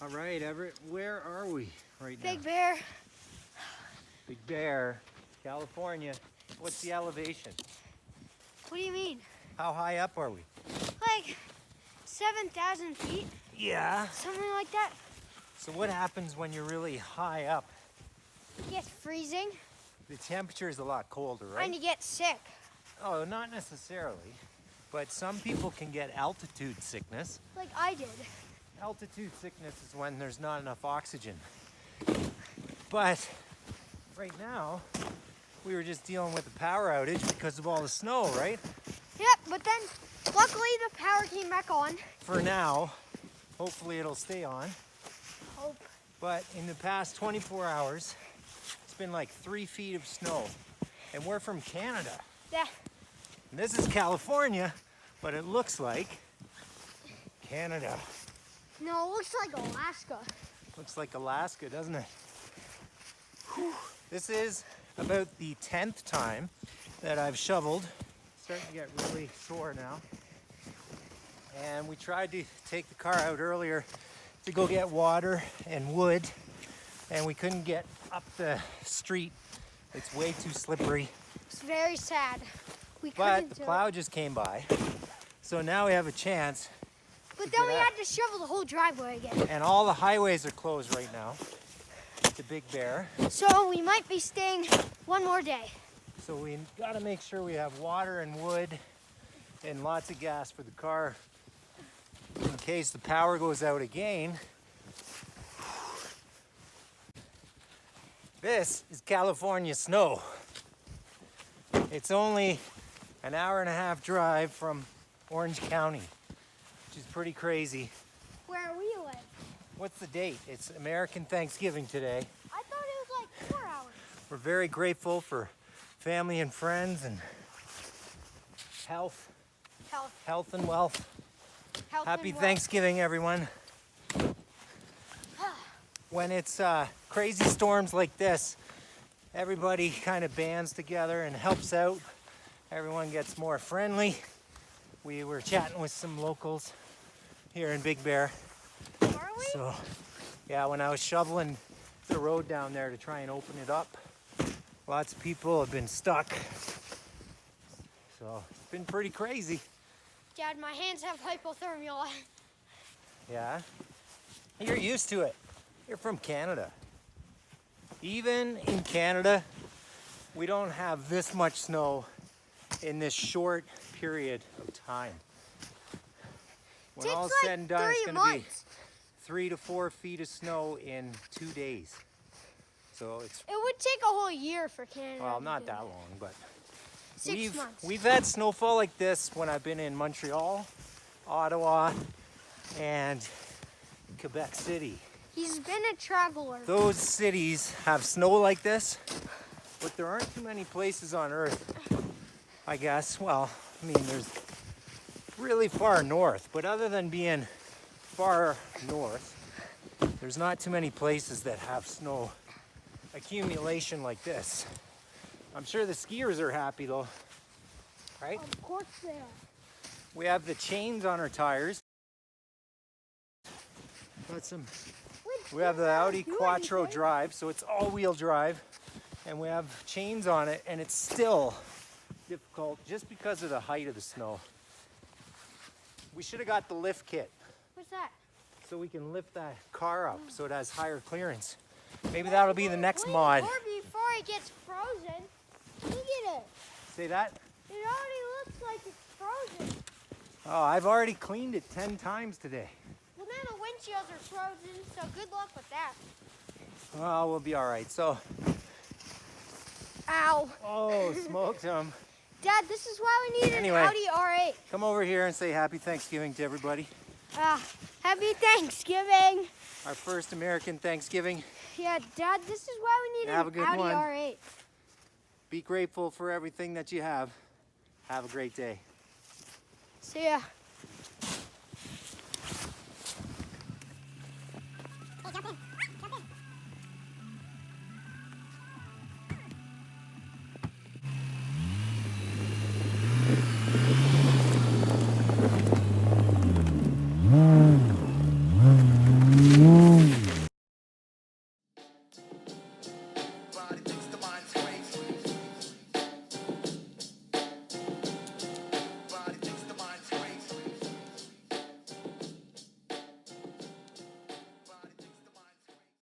All right, Everett, where are we right now? Big Bear. Big Bear, California. What's the elevation? What do you mean? How high up are we? Like 7,000 feet? Yeah. Something like that. So what happens when you're really high up? It gets freezing. The temperature is a lot colder, right? And you get sick. Oh, not necessarily. But some people can get altitude sickness. Like I did. Altitude sickness is when there's not enough oxygen. But right now, we were just dealing with a power outage because of all the snow, right? Yep, but then luckily the power came back on. For now, hopefully it'll stay on. Hope. But in the past 24 hours, it's been like 3 feet of snow. And we're from Canada. Yeah. And this is California, but it looks like Canada. No, it looks like Alaska. Looks like Alaska, doesn't it? Whew. This is about the 10th time that I've shoveled. Starting to get really sore now. And we tried to take the car out earlier to go get water and wood, and we couldn't get up the street. It's way too slippery. It's very sad. We But couldn't the do plow it. just came by. So now we have a chance. But then we had to shovel the whole driveway again. And all the highways are closed right now to Big Bear. So we might be staying one more day. So we gotta make sure we have water and wood and lots of gas for the car in case the power goes out again. This is California snow. It's only an hour-and-a-half drive from Orange County, which is pretty crazy. Where we live. What's the date? It's American Thanksgiving today. I thought it was like 4 hours. We're very grateful for family and friends and health and wealth. Happy Thanksgiving, everyone. When it's crazy storms like this, everybody kind of bands together and helps out. Everyone gets more friendly. We were chatting with some locals here in Big Bear. Are we? So, yeah, when I was shoveling the road down there to try and open it up, lots of people have been stuck. So, it's been pretty crazy. Dad, my hands have hypothermia. Yeah? You're used to it. You're from Canada. Even in Canada, we don't have this much snow in this short period of time. When all's Takes like said and done, it's 3 going to be months. 3 to 4 feet of snow in 2 days. So it's, It would take a whole year for Canada. well, to not do that it. long, but 6 months. we've had snowfall like this when I've been in Montreal, Ottawa, and Quebec City. He's been a traveler. Those cities have snow like this, but there aren't too many places on Earth, I guess. Well, I mean, there's really far north, but other than being far north, there's not too many places that have snow accumulation like this. I'm sure the skiers are happy though, right? Of course they are. We have the chains on our tires. We have the Audi Quattro drive, so it's all-wheel drive, and we have chains on it, and it's still difficult just because of the height of the snow. We should have got the lift kit What's that? so we can lift that car up so it has higher clearance. Maybe that'll be the next mod. Or before it gets frozen. Look at it. Say that? It already looks like it's frozen. Oh, I've already cleaned it 10 times today. Well, now the windshields are frozen, so good luck with that. Well, we'll be all right. So, Ow. oh, smoked him. Dad, this is why we need Anyway. an Audi R8. Come over here and say happy Thanksgiving to everybody. Happy Thanksgiving. Our first American Thanksgiving. Yeah, Dad, this is why we need Have a an good Audi one. R8. Be grateful for everything that you have. Have a great day. See ya.